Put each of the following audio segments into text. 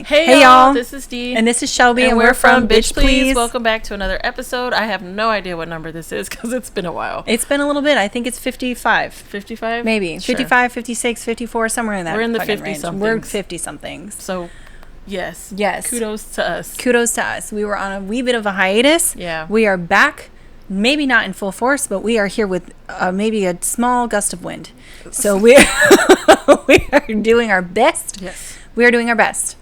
Hey y'all, this is Dee. And this is Shelby, and we're from Bitch Please. Welcome back to another episode. I have no idea what number this is because it's been a while. It's been a little bit. I think it's 55. 55? Maybe. Sure. 55, 56, 54, somewhere in that. We're in the 50-somethings. We're 50-somethings. So, yes. Kudos to us. Kudos to us. We were on a wee bit of a hiatus. Yeah. We are back. Maybe not in full force, but we are here with maybe a small gust of wind. So we are doing our best. Yes. We are doing our best.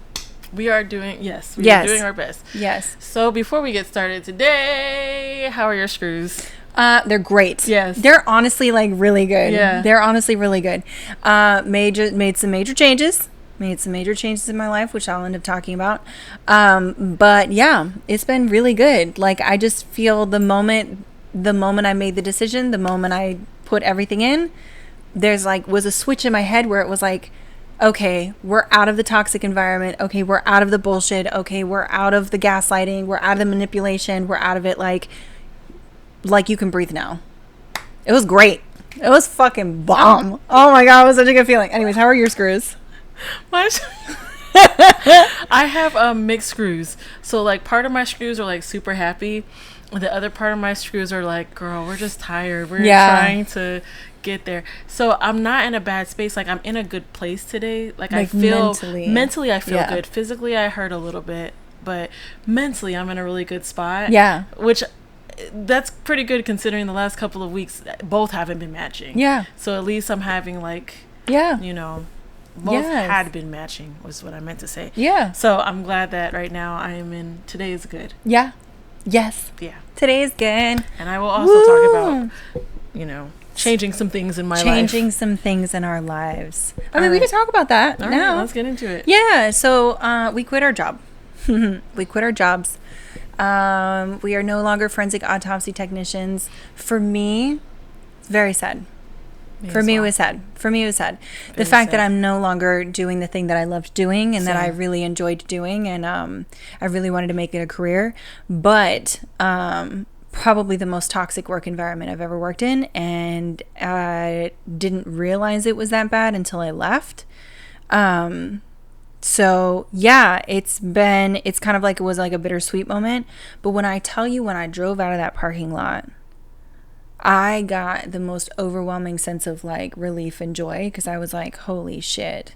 We are doing our best. Yes. So before we get started today, how are your screws? They're great. Yes. They're honestly like really good. Yeah. They're honestly really good. Made some major changes. Made some major changes in my life, which I'll end up talking about. But yeah, it's been really good. Like I just feel the moment I made the decision, the moment I put everything in, there's like was a switch in my head where it was like, okay, we're out of the toxic environment. Okay, we're out of the bullshit. Okay, we're out of the gaslighting. We're out of the manipulation. We're out of it. Like you can breathe now. It was great. It was fucking bomb. Oh my God, it was such a good feeling. Anyways, how are your screws? I have mixed screws. So like part of my screws are like super happy. The other part of my screws are like, girl, we're just tired. We're trying to get there. So I'm not in a bad space. Like I'm in a good place today. Like I feel mentally I feel good. Physically I hurt a little bit, but mentally I'm in a really good spot. Yeah. Which that's pretty good considering the last couple of weeks both haven't been matching. Yeah. So at least I'm having like, you know, both had been matching was what I meant to say. Yeah. So I'm glad that right now I am in today is good. Yeah. Yes. Yeah. Today is good. And I will also talk about, you know, changing some things in my life. Changing some things in our lives. I mean, we can talk about that now. Right, let's get into it. Yeah. So we quit our job. We quit our jobs. We are no longer forensic autopsy technicians. For me, it's very sad. For me, it was sad. The fact that I'm no longer doing the thing that I loved doing and that I really enjoyed doing, and I really wanted to make it a career, but probably the most toxic work environment I've ever worked in, and I didn't realize it was that bad until I left. So yeah, it's kind of like it was like a bittersweet moment, but when I tell you, when I drove out of that parking lot, I got the most overwhelming sense of like relief and joy, because I was like, holy shit,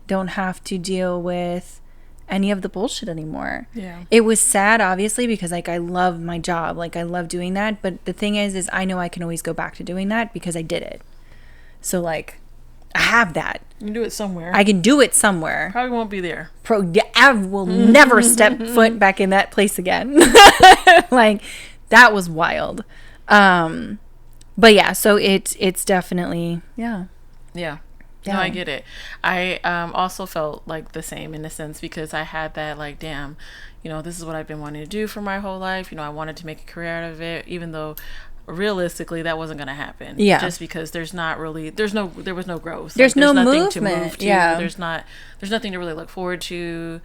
don't have to deal with any of the bullshit anymore. Yeah. It was sad, obviously, because like I love my job. Like I love doing that. But the thing is I know I can always go back to doing that because I did it. So like I have that. You can do it somewhere. I can do it somewhere. Probably won't be there. I will never step foot back in that place again. Like that was wild. But yeah, so it's definitely, yeah. No, I get it. I also felt like the same in a sense, because I had that like, damn, you know, this is what I've been wanting to do for my whole life. You know, I wanted to make a career out of it, even though realistically that wasn't going to happen. Yeah. Just because there was no growth. There's no nothing movement. To move to. Yeah. There's nothing to really look forward to.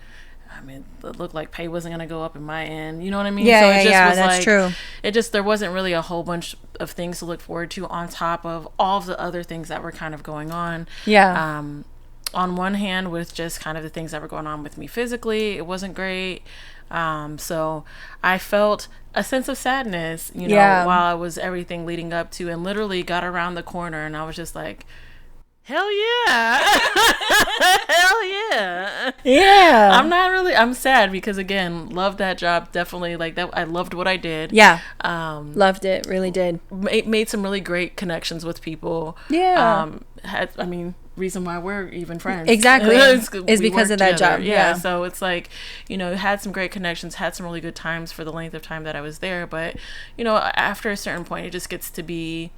I mean, it looked like pay wasn't going to go up in my end. You know what I mean? Yeah, so it just was that's like, true. It just, there wasn't really a whole bunch of things to look forward to on top of all of the other things that were kind of going on. Yeah. On one hand, with just kind of the things that were going on with me physically, it wasn't great. So I felt a sense of sadness, you know, while I was everything leading up to, and literally got around the corner and I was just like, hell yeah. Hell yeah. Yeah. I'm sad because again, loved that job. Definitely like that. I loved what I did. Yeah. Loved it. Really did. Made some really great connections with people. Yeah. Reason why we're even friends. Exactly. is because of that together. job. Yeah. So it's like, you know, had some great connections, had some really good times for the length of time that I was there. But, you know, after a certain point, it just gets to be,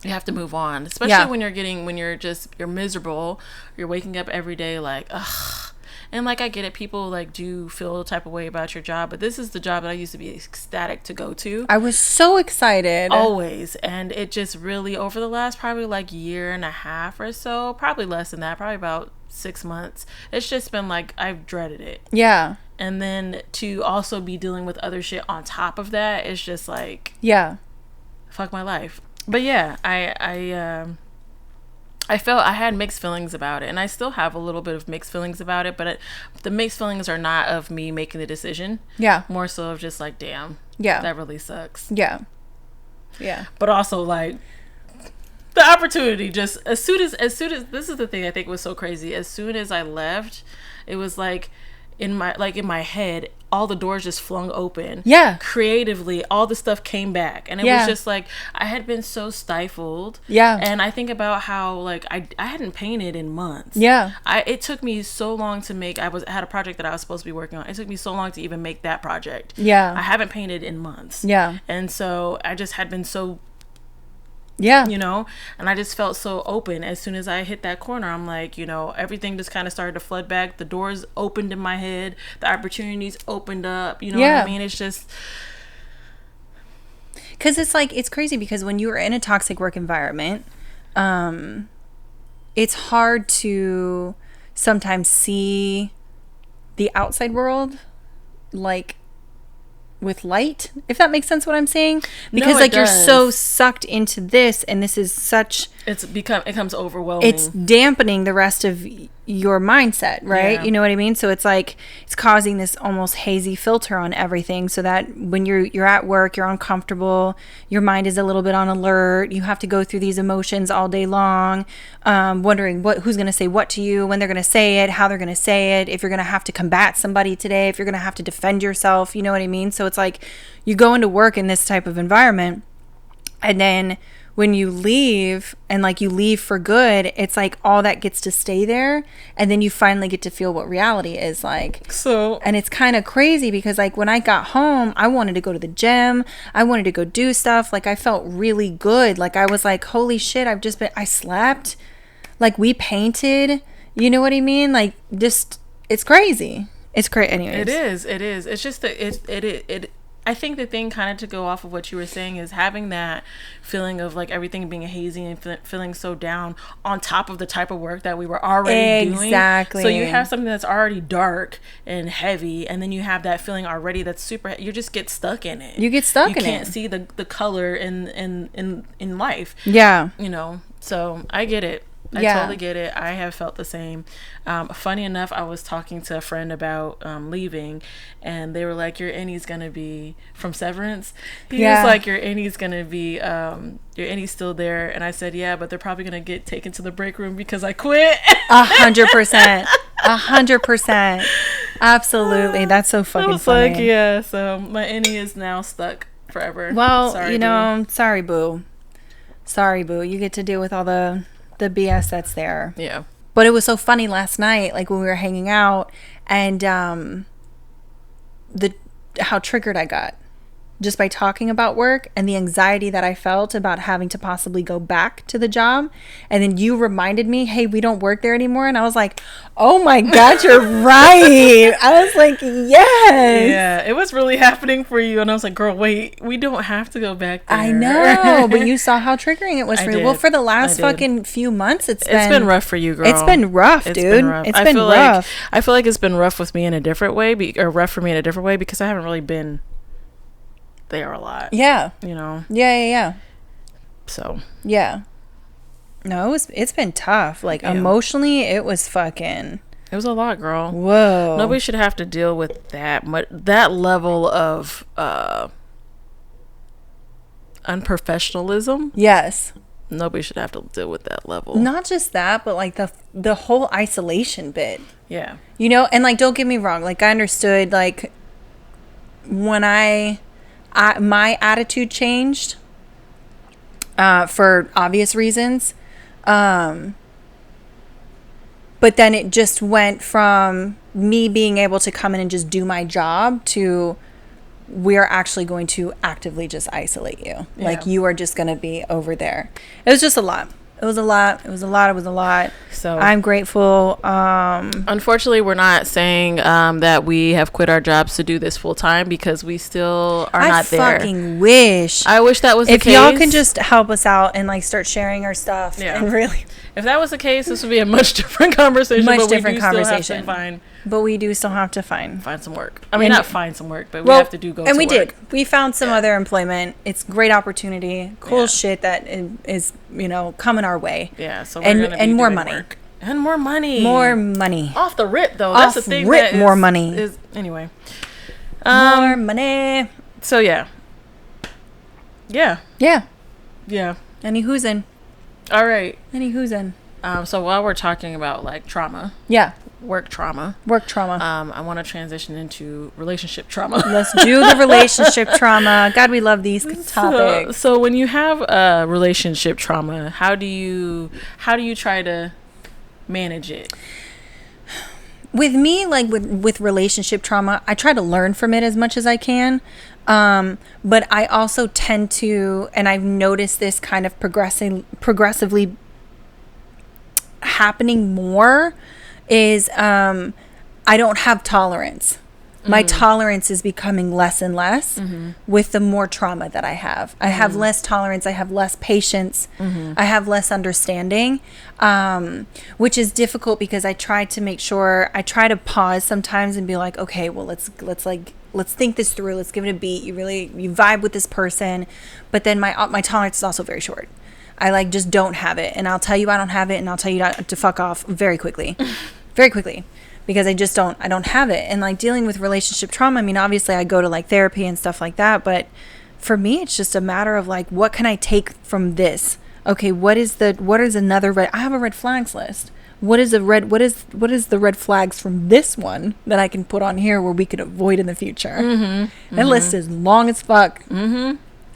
you have to move on, especially when you're miserable, you're waking up every day like, ugh. And like, I get it, people like do feel a type of way about your job, but this is the job that I used to be ecstatic to go to. I was so excited. Always. And it just really, over the last probably like year and a half or so, probably less than that, probably about 6 months, it's just been like, I've dreaded it. Yeah. And then to also be dealing with other shit on top of that, it's just like, yeah, fuck my life. But yeah, I I had mixed feelings about it, and I still have a little bit of mixed feelings about it, but the mixed feelings are not of me making the decision. Yeah. More so of just like, damn. Yeah. That really sucks. Yeah. Yeah. But also like the opportunity, just as soon as this is the thing I think was so crazy. As soon as I left, it was like in my head, all the doors just flung open. Yeah. Creatively, all the stuff came back. And it was just like, I had been so stifled. Yeah. And I think about how, like, I hadn't painted in months. Yeah. It took me so long to make, I had a project that I was supposed to be working on. It took me so long to even make that project. Yeah. I haven't painted in months. Yeah. And so I just had been so, yeah, you know, and I just felt so open. As soon as I hit that corner, I'm like, you know, everything just kind of started to flood back. The doors opened in my head. The opportunities opened up. You know what I mean? It's just, because it's like, it's crazy because when you are in a toxic work environment, it's hard to sometimes see the outside world like with light, if that makes sense what I'm saying, because like you're so sucked into this, and this is such, it becomes overwhelming. It's dampening the rest of your mindset, right? You know what I mean? So it's like it's causing this almost hazy filter on everything, so that when you're at work, you're uncomfortable, your mind is a little bit on alert, you have to go through these emotions all day long, wondering who's going to say what to you, when they're going to say it, how they're going to say it, if you're going to have to combat somebody today, if you're going to have to defend yourself, you know what I mean? So it's like you go into work in this type of environment, and then when you leave, and like you leave for good, it's like all that gets to stay there, and then you finally get to feel what reality is like. So, and it's kind of crazy because like when I got home, I wanted to go to the gym, I wanted to go do stuff, like I felt really good, like I was like, holy shit, I slept, like we painted, you know what I mean, like just, it's crazy. It's crazy. Anyways, it is it's just that it I think the thing kind of to go off of what you were saying is having that feeling of like everything being hazy and feeling so down on top of the type of work that we were already doing. Exactly. So you have something that's already dark and heavy, and then you have that feeling already that's super, you just get stuck in it. You get stuck in it. You can't see the color in life. Yeah. You know, so I get it. I totally get it. I have felt the same. Funny enough, I was talking to a friend about leaving, and they were like, your innie's gonna be from Severance. He was like, your innie's gonna be your innie's still there, and I said, yeah, but they're probably gonna get taken to the break room because I quit. 100%. 100%. Absolutely. That's so fucking funny. Like, yeah, so my innie is now stuck forever. Well, sorry, sorry, boo. Sorry, boo. You get to deal with all the BS that's there. Yeah. But it was so funny last night, like when we were hanging out, and how triggered I got just by talking about work, and the anxiety that I felt about having to possibly go back to the job. And then you reminded me, hey, we don't work there anymore. And I was like, oh my God, you're right. I was like, yes. Yeah, it was really happening for you. And I was like, girl, wait, we don't have to go back there. I know, but you saw how triggering it was for you. Well, for the last fucking few months, it's been rough for you, girl. It's been rough, dude. It's been rough. I feel like it's been rough with me in a different way, or rough for me in a different way, because I haven't really been there a lot. Yeah. You know? Yeah. So. Yeah. No, it's been tough. Like, emotionally, it was fucking... It was a lot, girl. Whoa. Nobody should have to deal with that level of unprofessionalism. Yes. Nobody should have to deal with that level. Not just that, but like the whole isolation bit. Yeah. You know, and like, don't get me wrong. Like, I understood, like, when my attitude changed for obvious reasons, but then it just went from me being able to come in and just do my job to we're actually going to actively just isolate you. Yeah. Like, you are just going to be over there. It was just a lot. It was a lot. So I'm grateful. Unfortunately, we're not saying that we have quit our jobs to do this full time, because we still are not there. I fucking wish. I wish that was the case. If y'all can just help us out and like start sharing our stuff. Yeah. And really. If that was the case, this would be a much different conversation. Much different conversation. Still have to But we do still have to find some work. I mean, not find some work, but we have to go to work. And we did. We found some other employment. It's great opportunity. Cool shit that is, coming our way. Yeah. So we're gonna be more doing money. Work. And more money. More money. Off the rip, though. That's the thing. Rip, more money. Anyway. More money. So, yeah. Yeah. Yeah. Yeah. Any who's in? All right. Any who's in? So while we're talking about like trauma. Yeah. Work trauma. I want to transition into relationship trauma. Let's do the relationship trauma. God, we love these topics. So when you have a relationship trauma, how do you try to manage it? With me, like with relationship trauma, I try to learn from it as much as I can. But I also tend to, and I've noticed this kind of progressively happening more, is I don't have tolerance. My tolerance is becoming less and less with the more trauma that I have. I have less tolerance. I have less patience. I have less understanding, which is difficult because I try to pause sometimes and be like, okay, well, let's think this through. Let's give it a beat. You vibe with this person. But then my tolerance is also very short. I just don't have it. And I'll tell you I don't have it, and I'll tell you to fuck off very quickly. Very quickly. Because I don't have it. And like dealing with relationship trauma, I mean, obviously I go to like therapy and stuff like that, but for me, it's just a matter of like, what can I take from this? Okay, what is another red? I have a red flags list. What is the red flags from this one that I can put on here where we could avoid in the future? That list is long as fuck.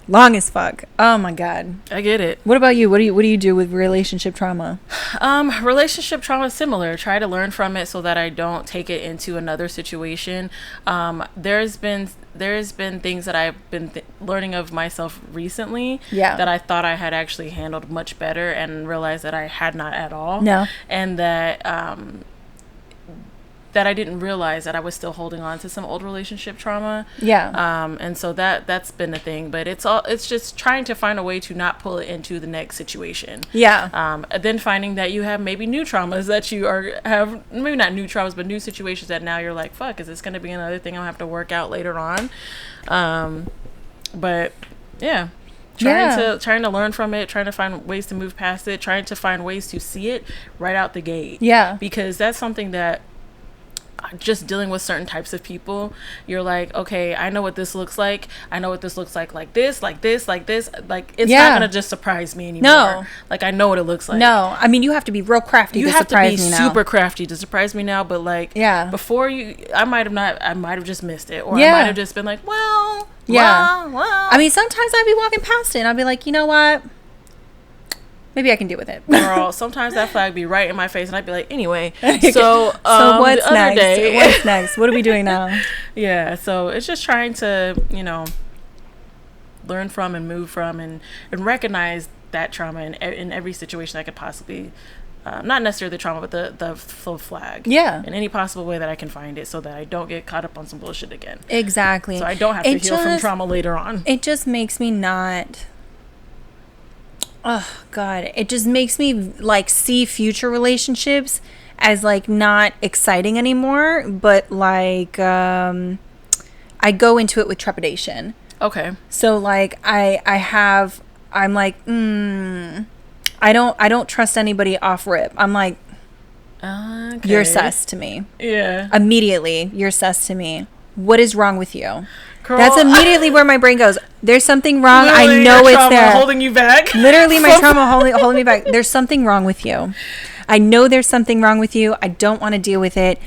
Long as fuck. Oh my God. I get it. What about you? What do you do with relationship trauma? Relationship trauma is similar. Try to learn from it so that I don't take it into another situation. There's been things that I've been learning of myself recently that I thought I had actually handled much better, and realized that I had not at all. No. And that I didn't realize that I was still holding on to some old relationship trauma. Yeah. And so that's been the thing, but it's just trying to find a way to not pull it into the next situation. Yeah. Then finding that you have maybe new traumas that you have, maybe not new traumas, but new situations that now you're like, fuck, is this going to be another thing I'll have to work out later on? But yeah. Trying to learn from it, trying to find ways to move past it, trying to find ways to see it right out the gate. Yeah. Because that's something that, just dealing with certain types of people, you're like, okay, I know what this looks like. I know what this looks like this. Like, it's not going to just surprise me anymore. No. Like, I know what it looks like. No. I mean, you have to be real crafty to surprise me now. You have to be super crafty to surprise me now, but like, before I might have just missed it. Or I might have just been like, well. I mean, sometimes I'd be walking past it and I'd be like, you know what? Maybe I can deal with it. Girl, sometimes that flag be right in my face, and I'd be like, anyway. So what's next? What's next? What are we doing now? Yeah, so it's just trying to, learn from and move from and recognize that trauma in every situation I could possibly, not necessarily the trauma, but the flag. Yeah. In any possible way that I can find it, so that I don't get caught up on some bullshit again. Exactly. So I don't have to heal from trauma later on. It just makes me not... Oh God, it just makes me like see future relationships as like not exciting anymore, but like I go into it with trepidation. Okay. So like I'm like, I don't trust anybody off rip. I'm like, okay. You're sus to me. Yeah. Immediately, you're sus to me. What is wrong with you? Girl, that's immediately where my brain goes. There's something wrong. I know it's there. Holding you back. Literally, my trauma holding me back. There's something wrong with you. I know there's something wrong with you. I don't want to deal with it.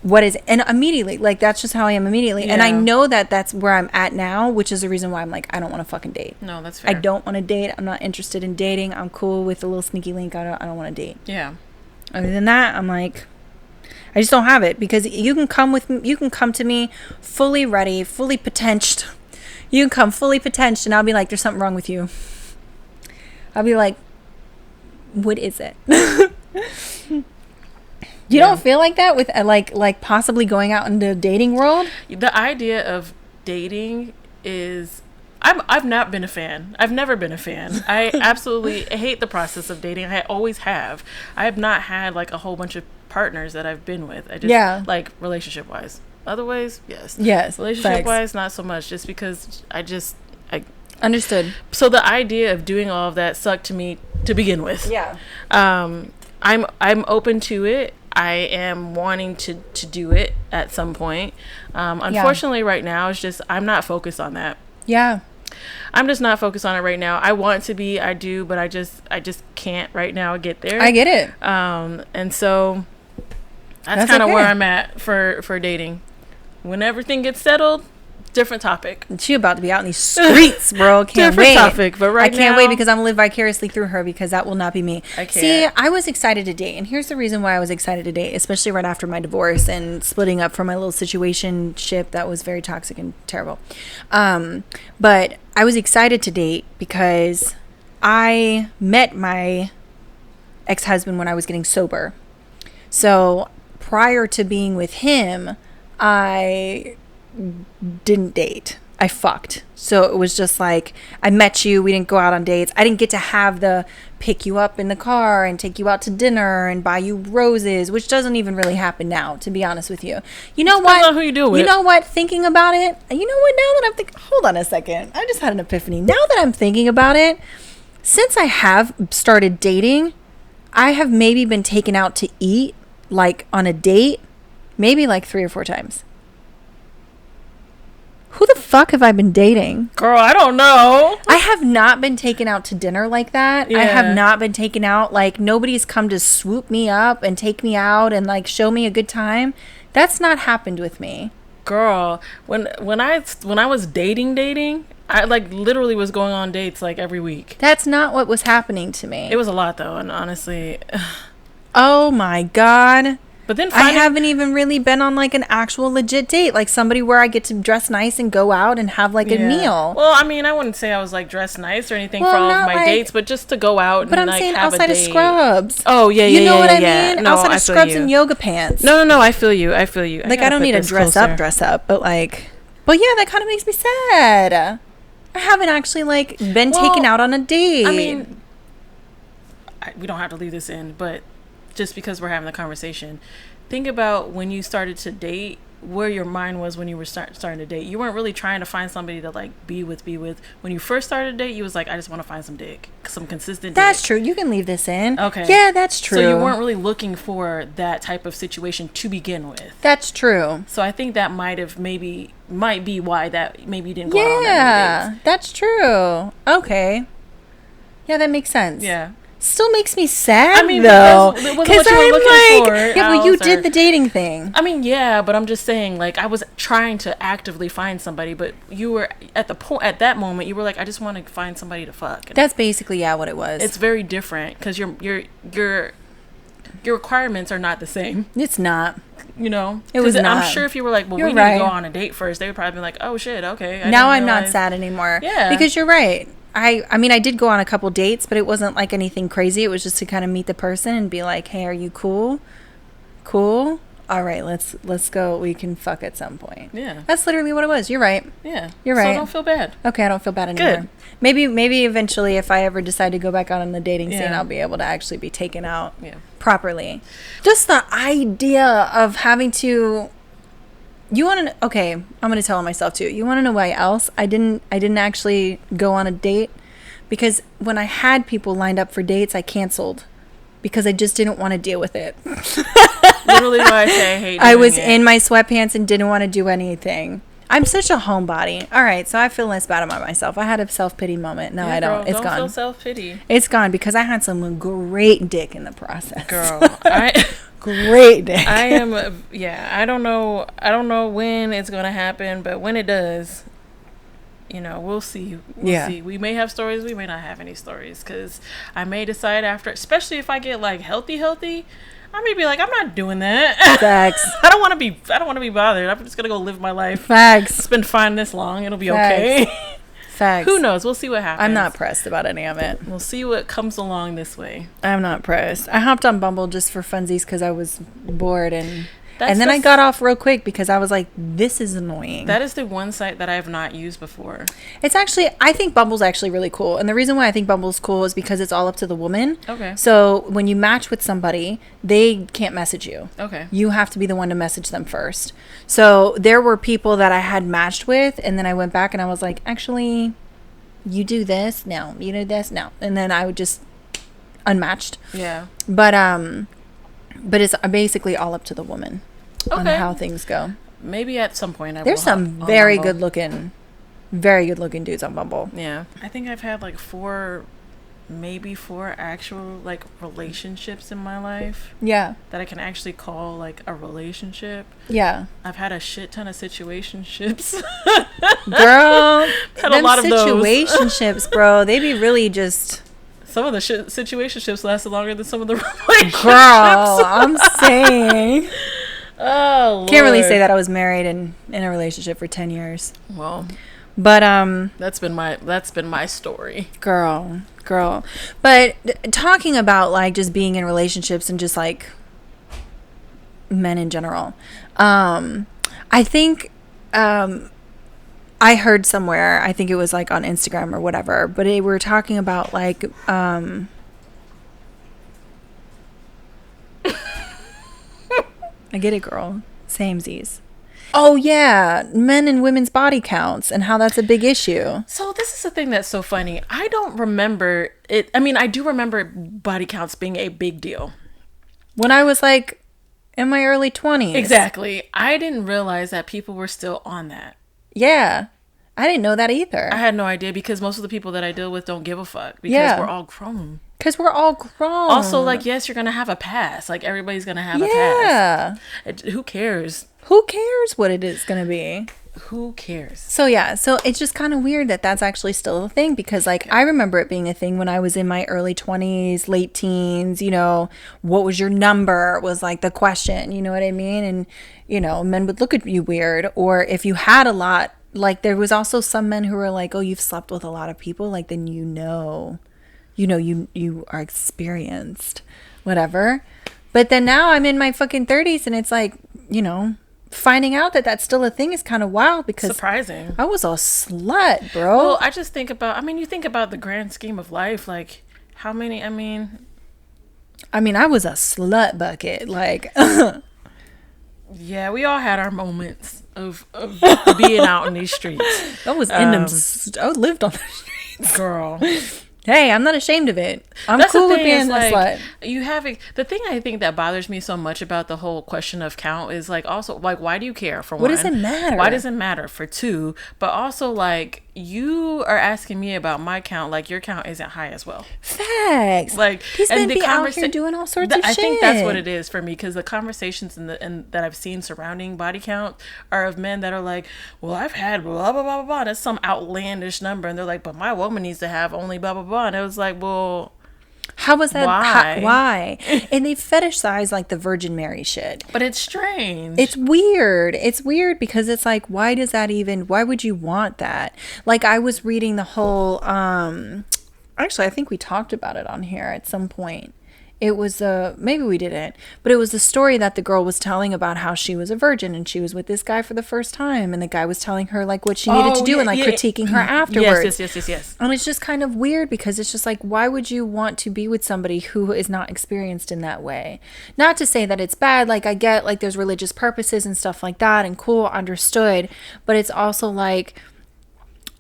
What is it? And immediately, like, that's just how I am immediately. Yeah. And I know that that's where I'm at now, which is the reason why I'm like, I don't want to fucking date. No, that's fair. I don't want to date. I'm not interested in dating. I'm cool with a little sneaky link. I don't want to date. Yeah. Other than that, I'm like, I just don't have it, because you can come to me fully ready, fully potential. You can come fully potential, and I'll be like, there's something wrong with you. I'll be like, what is it? You don't feel like that with like possibly going out into the dating world? The idea of dating is, I've not been a fan. I've never been a fan. I absolutely hate the process of dating. I always have. I have not had like a whole bunch of partners that I've been with. I just like relationship wise. Otherwise, yes. Relationship wise, not so much. Just because I understood. So the idea of doing all of that sucked to me to begin with. Yeah. I'm open to it. I am wanting to do it at some point. Unfortunately, right now, it's just I'm not focused on that. Yeah. I'm just not focused on it right now. I want to be, I do, but I just can't right now get there. I get it. And so that's kind of where I'm at for dating. When everything gets settled, different topic. She about to be out in these streets, bro. Can't different wait. Topic, but right I can't now, wait because I'm gonna live vicariously through her because that will not be me. I can't. See, I was excited to date, and here's the reason why I was excited to date, especially right after my divorce and splitting up from my little situationship that was very toxic and terrible. But I was excited to date because I met my ex-husband when I was getting sober. So prior to being with him, I didn't date. I fucked. So it was just like, I met you, we didn't go out on dates. I didn't get to have the pick you up in the car and take you out to dinner and buy you roses, which doesn't even really happen now, to be honest with you. You know what? Depends on who you do with. You know what? Thinking about it, you know what? Now that I'm thinking, hold on a second. I just had an epiphany. Now that I'm thinking about it, since I have started dating, I have maybe been taken out to eat, like on a date, maybe like 3 or 4 times. Who the fuck have I been dating? Girl, I don't know. I have not been taken out to dinner like that. Yeah. I have not been taken out. Like, nobody's come to swoop me up and take me out and, like, show me a good time. That's not happened with me. Girl, when I was dating, I, like, literally was going on dates, like, every week. That's not what was happening to me. It was a lot, though, and honestly... Oh, my God. But then I haven't even really been on like an actual legit date, like somebody where I get to dress nice and go out and have like a meal. Well, I mean, I wouldn't say I was like dressed nice or anything for all of my dates, but just to go out and like have a date. But I'm saying outside of scrubs. Oh, yeah, you know what I yeah. mean? No, outside of scrubs and yoga pants. No, I feel you. Like, I don't need to dress up, but like, but yeah, that kind of makes me sad. I haven't actually like been taken out on a date. I mean, we don't have to leave this in, but just because we're having the conversation, think about when you started to date, where your mind was when you were starting to date. You weren't really trying to find somebody to like be with. When you first started to date, you was like, I just want to find some consistent That's dick. true. You can leave this in. Okay. Yeah, that's true. So you weren't really looking for that type of situation to begin with. That's true. So I think that might be why that maybe you didn't go out on that many dates. That's true. Okay. Yeah, that makes sense. Yeah. Still makes me sad, I mean, though, because it wasn't what you were looking for. Yeah, well, you did the dating thing. I mean, yeah, but I'm just saying, like, I was trying to actively find somebody, but you were at that moment, you were like, I just want to find somebody to fuck. And that's basically what it was. It's very different because your requirements are not the same. It's not. You know, it was not. I'm sure if you were like, well, we need to go on a date first, they would probably be like, oh shit, okay. Now I'm not sad anymore. Yeah, because you're right. I mean, I did go on a couple dates, but it wasn't like anything crazy. It was just to kind of meet the person and be like, hey, are you cool? Cool? All right, let's go. We can fuck at some point. Yeah. That's literally what it was. You're right. Yeah. You're right. So don't feel bad. Okay, I don't feel bad anymore. Good. Maybe eventually if I ever decide to go back out on the dating scene, I'll be able to actually be taken out properly. Just the idea of having to... You want to... Okay, I'm going to tell myself too. You want to know why else I didn't actually go on a date? Because when I had people lined up for dates, I canceled. Because I just didn't want to deal with it. Literally why I say I hate doing I was in my sweatpants and didn't want to do anything. I'm such a homebody. All right, so I feel less bad about myself. I had a self-pity moment. No, I don't. Girl, it's gone. Don't feel self-pity. It's gone because I had some great dick in the process. Girl, great dick. I am, I don't know when it's going to happen, but when it does, you know, we'll see. We'll see. We may have stories, we may not have any stories, because I may decide after, especially if I get like healthy, I may be like, I'm not doing that. Facts. I don't want to be bothered. I'm just going to go live my life. Facts. It's been fine this long. It'll be okay. Facts. Who knows? We'll see what happens. I'm not pressed about any of it. We'll see what comes along this way. I'm not pressed. I hopped on Bumble just for funsies because I was bored, and And then I got off real quick because I was like, this is annoying. That is the one site that I have not used before. It's actually, I think Bumble's actually really cool. And the reason why I think Bumble's cool is because it's all up to the woman. Okay. So when you match with somebody, they can't message you. Okay. You have to be the one to message them first. So there were people that I had matched with, and then I went back and I was like, actually, you do this? No. You do this? No. And then I would just unmatched. Yeah. But it's basically all up to the woman on how things go. Maybe at some point there's some very good looking dudes on Bumble. Yeah. I think I've had like four actual like relationships in my life. Yeah. That I can actually call like a relationship. Yeah. I've had a shit ton of situationships. Girl, had a lot of situationships, bro. They be really just. Some of the situationships lasted longer than some of the relationships. Girl, I'm saying. Oh, Lord. Can't really say that I was married and in a relationship for 10 years. Well, but that's been my story. Girl. But talking about like just being in relationships and just like men in general, I think I heard somewhere, I think it was like on Instagram or whatever, but they were talking about like I get it, girl. Samesies. Oh yeah, men and women's body counts and how that's a big issue. So this is the thing that's so funny. I don't remember it. I mean, I do remember body counts being a big deal when I was like in my early 20s. Exactly. I didn't realize that people were still on that. Yeah. I didn't know that either. I had no idea because most of the people that I deal with don't give a fuck because we're all grown. Because we're all grown. Also, like, yes, you're going to have a pass. Like, everybody's going to have a pass. Who cares? Who cares what it is going to be? Who cares? So, yeah. So, it's just kind of weird that that's actually still a thing because, like, I remember it being a thing when I was in my early 20s, late teens, you know, what was your number was, like, the question. You know what I mean? And, you know, men would look at you weird. Or if you had a lot, like, there was also some men who were like, oh, you've slept with a lot of people. Like, then you are experienced, whatever. But then now I'm in my fucking 30s and it's like, you know, finding out that that's still a thing is kind of wild because surprising. I was a slut, bro. Well, I just think about, you think about the grand scheme of life, like how many, I mean, I was a slut bucket, like. Yeah, we all had our moments of being out in these streets. I was in them. I lived on the streets, girl. Hey, I'm not ashamed of it. I'm cool with being a slut. You have the thing I think that bothers me so much about the whole question of count is like also like why do you care for one? What does it matter? Why does it matter for two? But also like you are asking me about my count, like your count isn't high as well. Facts. Like he's been out here doing all sorts of shit. I think that's what it is for me because the conversations and that I've seen surrounding body count are of men that are like, well, I've had blah blah blah blah blah. That's some outlandish number, and they're like, but my woman needs to have only blah blah blah. And it was like, well, how was that? Why? Why? And they fetishize like the Virgin Mary shit. But it's strange. It's weird. It's weird because it's like, why would you want that? Like I was reading the whole, actually, I think we talked about it on here at some point. It was maybe we didn't, but it was the story that the girl was telling about how she was a virgin and she was with this guy for the first time, and the guy was telling her like what she needed to do and like critiquing her afterwards. Yes. And it's just kind of weird because it's just like, why would you want to be with somebody who is not experienced in that way? Not to say that it's bad. Like I get like there's religious purposes and stuff like that, and cool, understood. But it's also like,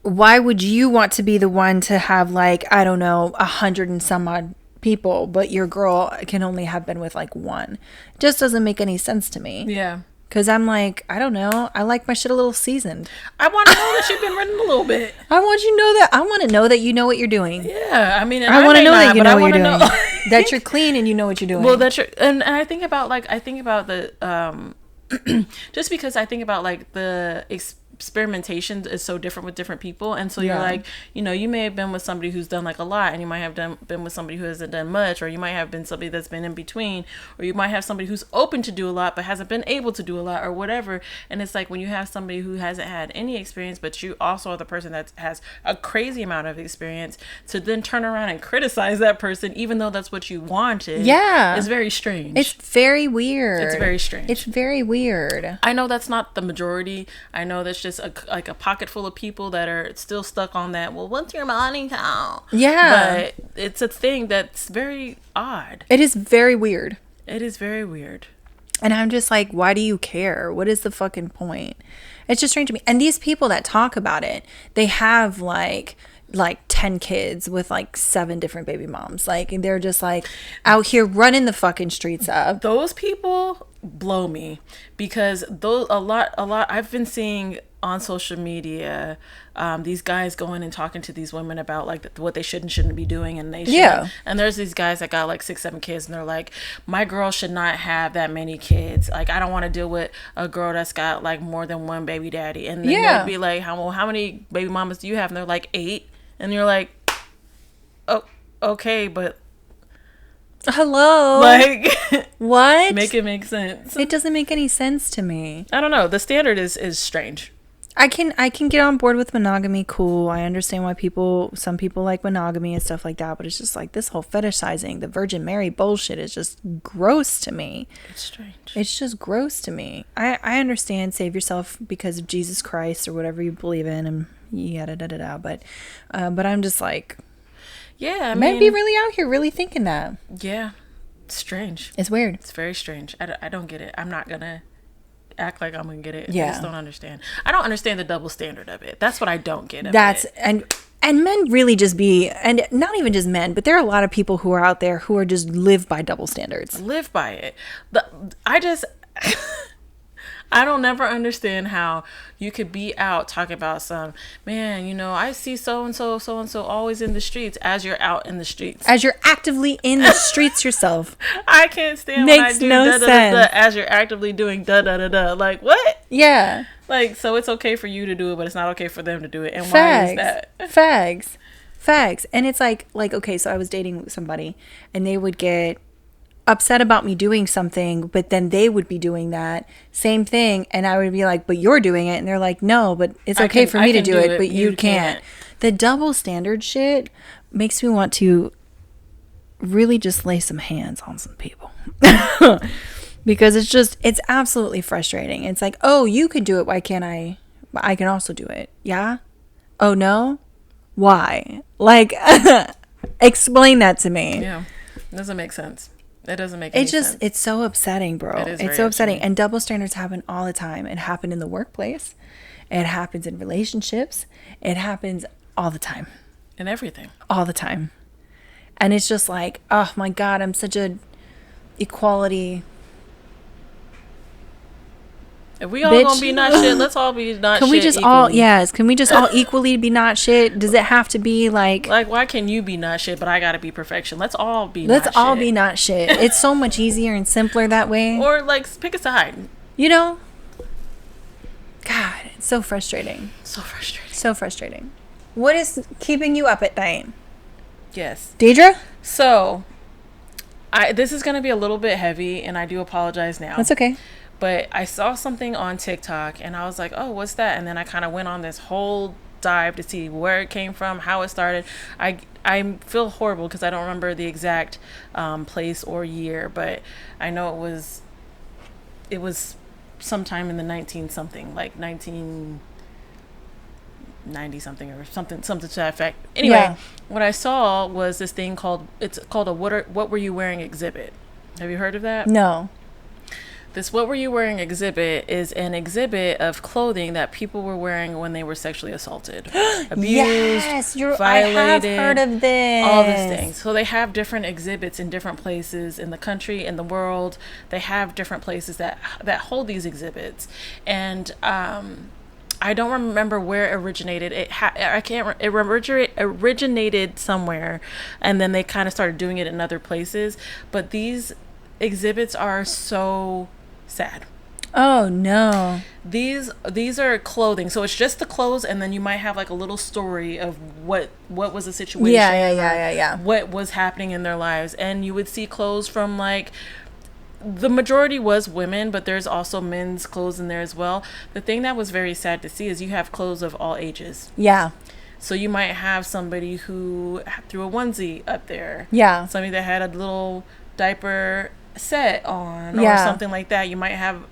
why would you want to be the one to have like, I don't know, 100 and some odd people, but your girl can only have been with like one? It just doesn't make any sense to me. Yeah. Because I'm like, I don't know. I like my shit a little seasoned. I want to know that you've been running a little bit. I want you to know that. I want to know that you know what you're doing. Yeah. I mean, I want to know that you know what you're doing. That you're clean and you know what you're doing. Well, and I think about the, just because I think about like the experimentation is so different with different people, and so you're like, you know, you may have been with somebody who's done like a lot, and you might have been with somebody who hasn't done much, or you might have been somebody that's been in between, or you might have somebody who's open to do a lot but hasn't been able to do a lot, or whatever. And it's like when you have somebody who hasn't had any experience, but you also are the person that has a crazy amount of experience, to then turn around and criticize that person even though that's what you wanted, is very strange. It's very weird. It's very strange. It's very weird. I know that's not the majority. I know that's just a pocket full of people that are still stuck on that. Well, what's your money count? Yeah. But it's a thing that's very odd. It is very weird. It is very weird. And I'm just like, why do you care? What is the fucking point? It's just strange to me. And these people that talk about it, they have like 10 kids with like 7 different baby moms. Like, and they're just like out here running the fucking streets up. Those people blow me, because a lot I've been seeing on social media, these guys going and talking to these women about like what they should and shouldn't be doing, and they should. And there's these guys that got like 6-7 kids, and they're like, my girl should not have that many kids. Like, I don't want to deal with a girl that's got like more than one baby daddy. And then they'd be like, how many baby mamas do you have? And they're like 8. And you're like, oh, okay, but hello, like, what? Make it make sense. It doesn't make any sense to me. I don't know. The standard is strange. I can get on board with monogamy. Cool. I understand why some people like monogamy and stuff like that, but it's just like this whole fetishizing the Virgin Mary bullshit is just gross to me. It's strange. It's just gross to me. I understand save yourself because of Jesus Christ or whatever you believe in, and yada da da da. But I'm just like, yeah, I men mean, be really out here really thinking that. Yeah, it's strange. It's weird. It's very strange. I don't get it. I'm not gonna act like I'm gonna get it. Yeah. I just don't understand. I don't understand the double standard of it. That's what I don't get. And men really just be, and not even just men, but there are a lot of people who are out there who are just live by double standards. Live by it. I don't never understand how you could be out talking about some, man, you know, I see so-and-so always in the streets, as you're out in the streets. As you're actively in the streets yourself. I can't stand Makes when I do no sense. as you're actively doing da-da-da-da. Like, what? Yeah. Like, so it's okay for you to do it, but it's not okay for them to do it. And why is that? Fags. And it's like, okay, so I was dating somebody, and they would get upset about me doing something, but then they would be doing that same thing, and I would be like, but you're doing it, and they're like, no, but it's okay for me to do it, but you can't. The double standard shit makes me want to really just lay some hands on some people. Because it's absolutely frustrating. It's like, oh, you could do it, why can't I? I can also do it. Yeah? Oh no? Why? Like, explain that to me. Yeah, it doesn't make sense. It doesn't make any sense. It's so upsetting, bro. It's so upsetting. And double standards happen all the time. It happened in the workplace. It happens in relationships. It happens all the time. In everything. All the time. And it's just like, oh my God, I'm such a equality. If we all gonna be not shit, let's all be not shit. Can we just equally. Can we just all equally be not shit? Does it have to be like why can you be not shit, but I gotta be perfection? Let's all be not shit. It's so much easier and simpler that way. Or like pick a side. You know? God, it's so frustrating. So frustrating. So frustrating. What is keeping you up at night? Yes. Deidre? So this is gonna be a little bit heavy, and I do apologize now. That's okay. But I saw something on TikTok, and I was like, oh, what's that? And then I kind of went on this whole dive to see where it came from, how it started. I feel horrible because I don't remember the exact place or year, but I know it was sometime in the 19-something, like 1990 something or something to that effect. Anyway, What I saw was this thing called a what were you wearing exhibit. Have you heard of that? No. This What Were You Wearing exhibit is an exhibit of clothing that people were wearing when they were sexually assaulted, abused, violated. I have heard of this. All these things. So they have different exhibits in different places in the country, in the world. They have different places that hold these exhibits. And I don't remember where it originated. It originated somewhere, and then they kind of started doing it in other places. But these exhibits are so sad. Oh no. These are clothing, so it's just the clothes, and then you might have like a little story of what was the situation, Yeah. what was happening in their lives. And you would see clothes from like, the majority was women, but there's also men's clothes in there as well. The thing that was very sad to see is you have clothes of all ages. Yeah. So you might have somebody who threw a onesie up there. Yeah. Somebody that had a little diaper set on, Yeah. or something like that. You might have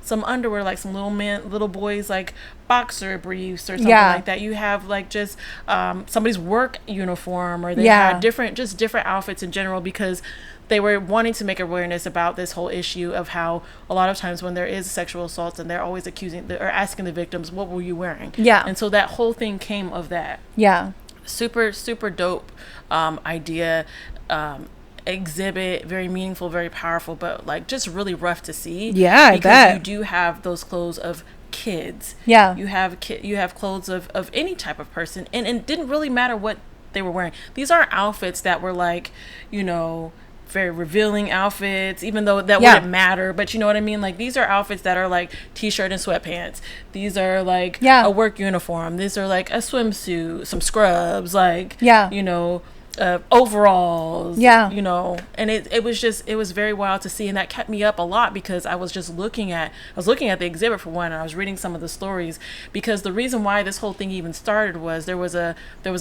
some underwear, like some little boys, like boxer briefs or something like that. You have like just somebody's work uniform, or they had different outfits in general, because they were wanting to make awareness about this whole issue of how a lot of times when there is sexual assaults, and they're always or asking the victims, what were you wearing? Yeah. And so that whole thing came of that. Yeah. Super, super dope idea. Exhibit, very meaningful, very powerful, but like just really rough to see. Yeah, I bet. You do have those clothes of kids. Yeah. You have clothes of any type of person, and it didn't really matter what they were wearing. These aren't outfits that were like, very revealing outfits, even though that wouldn't matter, but you know what I mean? Like, these are outfits that are like t-shirt and sweatpants. These are like a work uniform. These are like a swimsuit, some scrubs, like, overalls, and it was very wild to see, and that kept me up a lot, because I was looking at the exhibit for one, and I was reading some of the stories, because the reason why this whole thing even started was there was a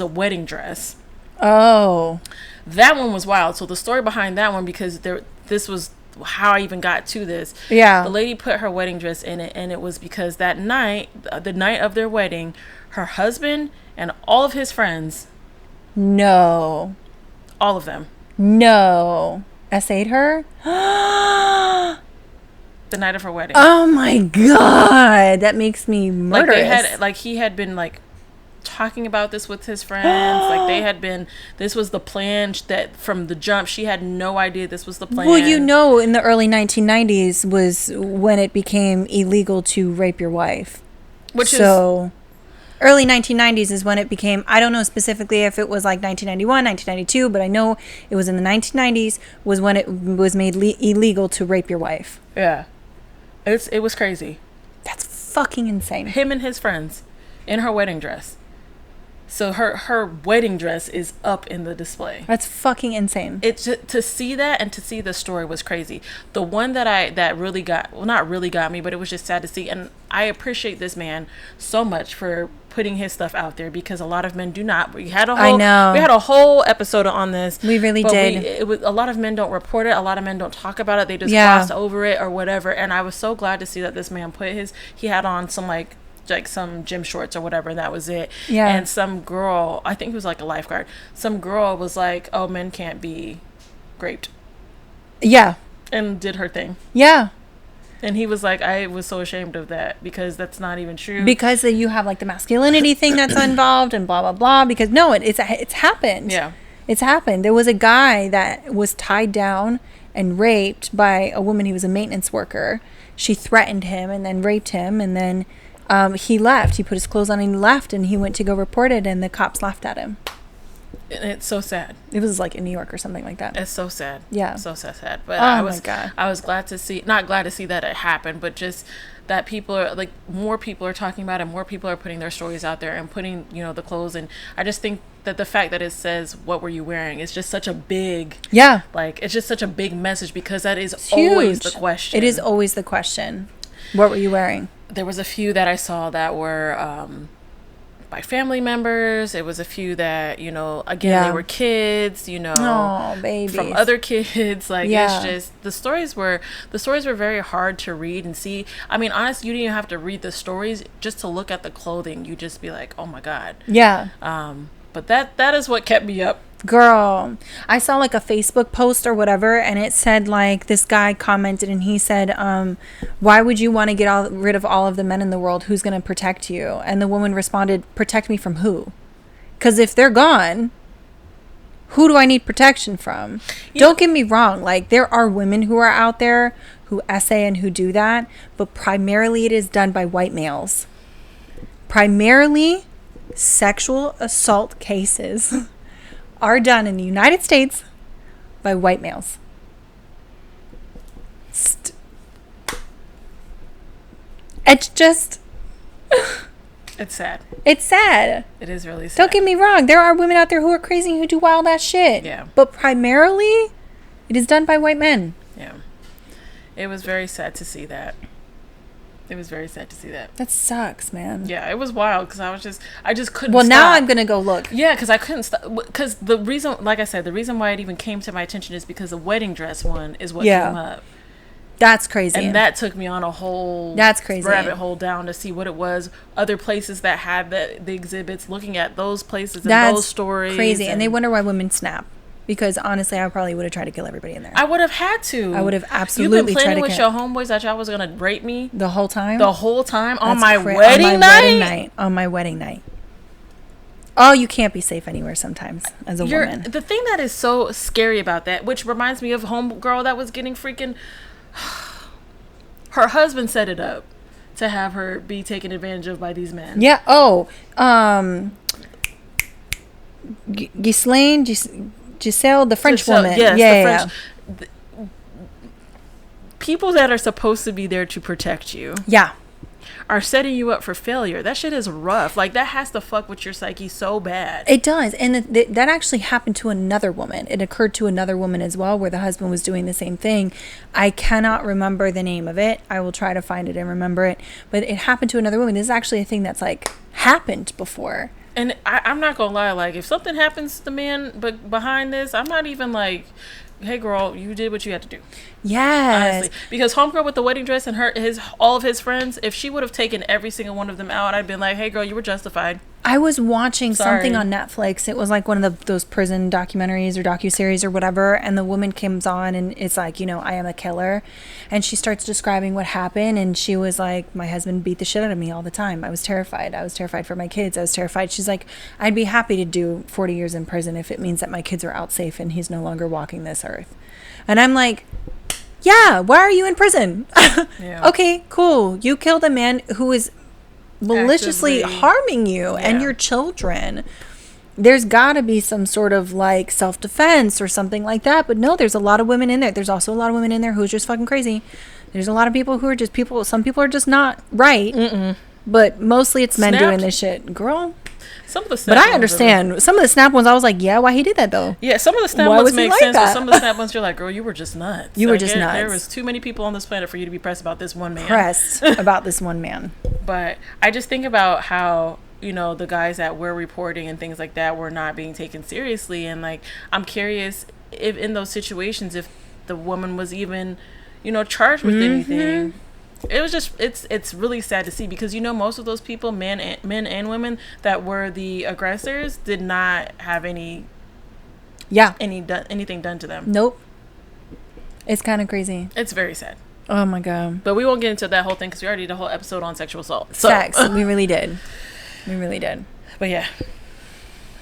wedding dress. Oh, that one was wild. So the story behind that one, because this was how I even got to this. Yeah. The lady put her wedding dress in it, and it was because that night, the night of their wedding, her husband and all of his friends. No. All of them. No. Essayed her? The night of her wedding. Oh my God. That makes me murderous. He had been like talking about this with his friends. Like this was the plan, that from the jump, she had no idea this was the plan. Well, in the early 1990s was when it became illegal to rape your wife. Early 1990s is when it became, I don't know specifically if it was like 1991, 1992, but I know it was in the 1990s was when it was made illegal to rape your wife. Yeah. It was crazy. That's fucking insane. Him and his friends in her wedding dress. So her wedding dress is up in the display. That's fucking insane. To see that, and to see the story, was crazy. The one that really not really got me, but it was just sad to see. And I appreciate this man so much for putting his stuff out there, because a lot of men do not. We had a whole episode on this. We really did. A lot of men don't report it. A lot of men don't talk about it. They just gloss over it or whatever. And I was so glad to see that this man he had on some like some gym shorts or whatever, and that was it. Yeah. And some girl, I think it was like a lifeguard, some girl was like, oh, men can't be raped. Yeah. And did her thing. Yeah. And he was like, I was so ashamed of that, because that's not even true. Because you have like the masculinity thing that's involved and blah, blah, blah. Because no, it's happened. Yeah. It's happened. There was a guy that was tied down and raped by a woman. He was a maintenance worker. She threatened him and then raped him, and then he left. He put his clothes on and he left, and he went to go report it, and the cops laughed at him. And it's so sad. It was like in New York or something like that. It's so sad. Yeah. So sad. But my God. I was glad to see, not glad to see that it happened, but just that people are like, more people are talking about it, more people are putting their stories out there and putting, the clothes. And I just think that the fact that it says, what were you wearing, is just such a big, it's just such a big message, because that is always the question. It is always the question. What were you wearing? There was a few that I saw that were by family members. It was a few that, they were kids, oh, babies. From other kids. Like, it's just, the stories were very hard to read and see. I mean, honestly, you didn't even have to read the stories. Just to look at the clothing, you just be like, oh my God. Yeah. But that is what kept me up. Girl, I saw like a Facebook post or whatever, and it said like, this guy commented and he said, why would you want to get rid of all of the men in the world? Who's going to protect you? And the woman responded, protect me from who? Because if they're gone, who do I need protection from? Don't get me wrong. Like, there are women who are out there who essay and who do that, but primarily it is done by white males. Primarily, sexual assault cases are done in the United States by white males. It's just... It's sad. It's sad. It is really sad. Don't get me wrong. There are women out there who are crazy who do wild ass shit. Yeah. But primarily, it is done by white men. Yeah. It was very sad to see that. That sucks, man. Yeah, it was wild because I just couldn't Well, stop. now I'm going to go look. Yeah, because I couldn't stop. Because the reason, like I said, the reason why it even came to my attention is because the wedding dress one is what came up. That's crazy. And that took me on a whole rabbit hole down to see what it was. Other places that had the exhibits, looking at those places and those stories. Crazy. And they wonder why women snap. Because honestly, I probably would have tried to kill everybody in there. I would have had to. I would have absolutely You've been planning tried to with your homeboys that y'all was going to rape me? The whole time? On my wedding night? On my wedding night. Oh, you can't be safe anywhere sometimes as a woman. The thing that is so scary about that, which reminds me of homegirl that was getting freaking... Her husband set it up to have her be taken advantage of by these men. Yeah. Oh. Giselle, the French woman. Yes, yeah, the French. People that are supposed to be there to protect you. Yeah. Are setting you up for failure. That shit is rough. Like, that has to fuck with your psyche so bad. It does. And that actually happened to another woman. It occurred to another woman as well, where the husband was doing the same thing. I cannot remember the name of it. I will try to find it and remember it. But it happened to another woman. This is actually a thing that's, like, happened before. And I'm not gonna lie, like, if something happens to the man but behind this, I'm not even like, hey girl, you did what you had to do. Yes. Honestly. Because homegirl with the wedding dress and all of his friends, if she would have taken every single one of them out, I'd been like, hey girl, you were justified. I was watching something on Netflix. It was like one of those prison documentaries or docuseries or whatever. And the woman comes on and it's like, I am a killer. And she starts describing what happened. And she was like, my husband beat the shit out of me all the time. I was terrified. I was terrified for my kids. I was terrified. She's like, I'd be happy to do 40 years in prison if it means that my kids are out safe and he's no longer walking this earth. And I'm like, yeah, why are you in prison? Yeah. Okay, cool. You killed a man who is maliciously harming you and your children. There's got to be some sort of like self-defense or something like that. But no, there's a lot of women in there. There's also a lot of women in there who's just fucking crazy. There's a lot of people who are just people. Some people are just not right. Mm-mm. But mostly it's men doing this shit. Girl. Some of the snap but I understand. Some of the snap ones, I was like, yeah, why he did that though? Yeah, some of the snap ones make sense. But some of the snap ones, you're like, girl, you were just nuts. You were just nuts. There was too many people on this planet for you to be pressed about this one man. But I just think about how, the guys that were reporting and things like that were not being taken seriously. And like, I'm curious if in those situations, if the woman was even, charged with anything. It was just it's really sad to see because most of those people, men and women that were the aggressors, did not have anything done to them. Nope. It's kind of crazy. It's very sad. Oh my god. But we won't get into that whole thing because we already did a whole episode on sexual assault. So. Sex. We really did. But yeah.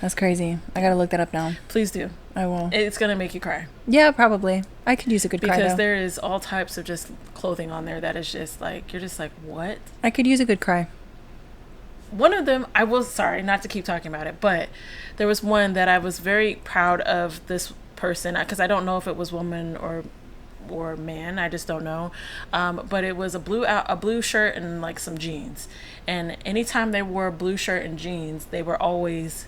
That's crazy. I gotta look that up now. Please do. I will. It's gonna make you cry. Yeah, probably. I could use a good cry because though. There is all types of just clothing on there that is just like, you're just like, what? I could use a good cry. One of them, sorry not to keep talking about it, but there was one that I was very proud of this person because I don't know if it was woman or man, I just don't know. But it was a blue shirt and like some jeans, and anytime they wore a blue shirt and jeans, they were always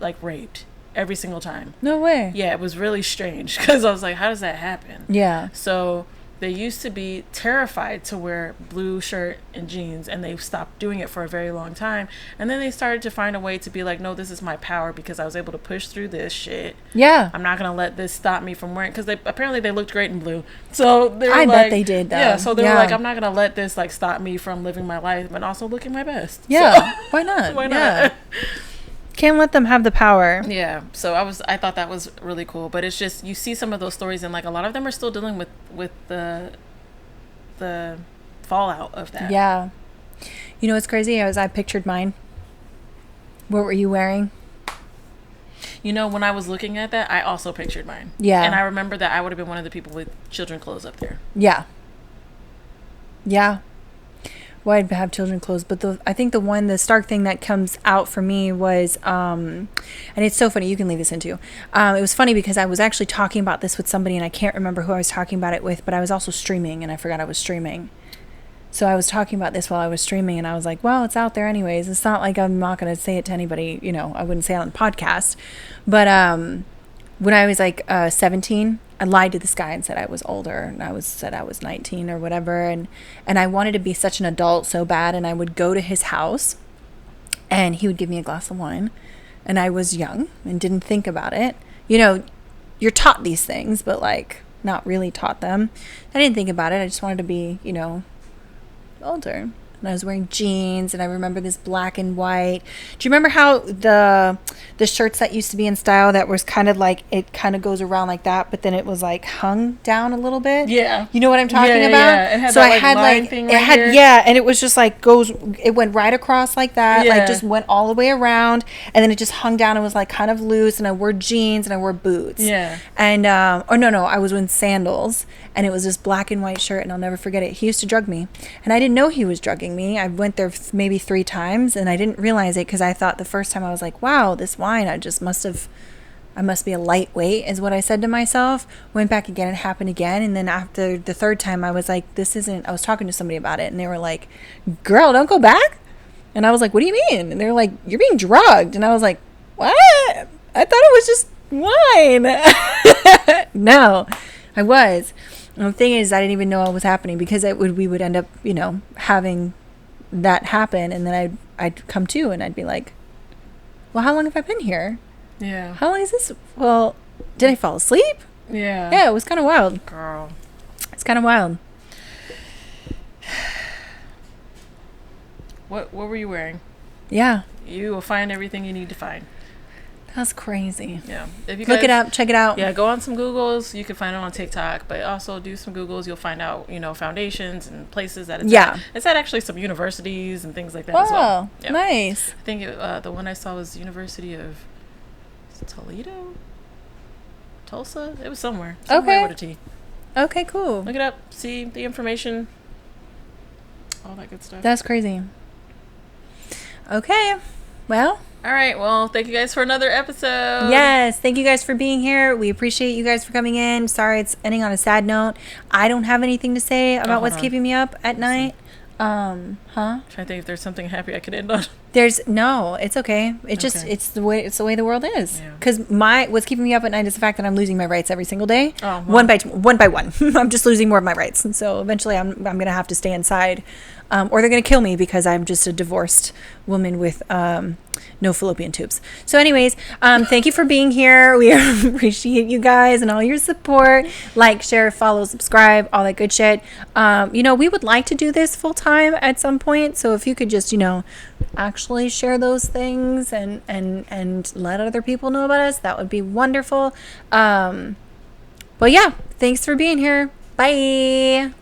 like raped every single time. No way. Yeah, it was really strange because I was like, how does that happen? Yeah. So they used to be terrified to wear blue shirt and jeans, and they stopped doing it for a very long time. And then they started to find a way to be like, no, this is my power because I was able to push through this shit. Yeah. I'm not going to let this stop me from wearing, because apparently they looked great in blue. So they were I bet they did though. Yeah, so they were like, I'm not going to let this like stop me from living my life, but also looking my best. Yeah. So, why not? Why not? Can't let them have the power. Yeah. So I thought that was really cool. But it's just, you see some of those stories and like a lot of them are still dealing with the fallout of that. Yeah. What's crazy? I pictured mine. What were you wearing? When I was looking at that, I also pictured mine. Yeah. And I remember that I would have been one of the people with children clothes up there. Yeah. Yeah. Well, I'd have children clothes, but I think the stark thing that comes out for me was, and it's so funny, you can leave this in too. It was funny because I was actually talking about this with somebody and I can't remember who I was talking about it with, but I was also streaming and I forgot I was streaming. So I was talking about this while I was streaming, and I was like, well, it's out there anyways. It's not like I'm not going to say it to anybody, you know, I wouldn't say it on the podcast. But when I was like 17, I lied to this guy and said I was older, and said I was 19 or whatever. And I wanted to be such an adult so bad. And I would go to his house, and he would give me a glass of wine. And I was young and didn't think about it. You know, you're taught these things, but like not really taught them. I didn't think about it. I just wanted to be, you know, older. And I was wearing jeans, and I remember this black and white. Do you remember how the shirts that used to be in style that was kind of like, it kind of goes around like that, but then it was like hung down a little bit? Yeah. You know what I'm talking about? Yeah. It had so that, I had like thing it had here. Yeah, and it was just like it went right across like that, Yeah. like just went all the way around, and then it just hung down and was like kind of loose, and I wore jeans and I wore boots. Yeah. And no, I was wearing sandals, and it was this black and white shirt, and I'll never forget it. He used to drug me, and I didn't know he was drugging me. I went there maybe 3 times, and I didn't realize it because I thought the first time I was like, wow, this wine, I must be a lightweight, is what I said to myself. Went back again, it happened again. And then after the 3rd time, I was like, I was talking to somebody about it, and they were like, girl, don't go back. And I was like, what do you mean? And they were like, you're being drugged. And I was like, what? I thought it was just wine. No, I was. And the thing is, I didn't even know what was happening, because we would end up, you know, having that happen, and then I'd come to, and I'd be like, well, how long have I been here? Yeah. How long is this? Well, did I fall asleep? Yeah. Yeah, it was kind of wild. Girl. It's kind of wild. What were you wearing? Yeah. You will find everything you need to find. That's crazy. Yeah. If you Look it up, check it out. Yeah, go on some Googles. You can find it on TikTok, but also do some Googles. You'll find out, you know, foundations and places that it's at. It's at actually some universities and things like that as well. Yeah. Nice. I think the one I saw was University of Toledo? Tulsa? It was somewhere with a T. Okay, cool. Look it up. See the information. All that good stuff. That's crazy. Okay. Well. All right. Well, thank you guys for another episode. Yes. Thank you guys for being here. We appreciate you guys for coming in. Sorry it's ending on a sad note. I don't have anything to say about what's keeping me up at night. Trying to think if there's something happy I could end on. No, it's okay. It's the way the world is. Because what's keeping me up at night is the fact that I'm losing my rights every single day. Oh, well. One by one. I'm just losing more of my rights, and so eventually I'm gonna have to stay inside, or they're gonna kill me because I'm just a divorced woman with no fallopian tubes. So anyways, thank you for being here. We appreciate you guys and all your support. Like, share, follow, subscribe, all that good shit. You know, we would like to do this full time at some point. So if you could just, you know, actually share those things and let other people know about us, that would be wonderful. Well, yeah, thanks for being here. Bye.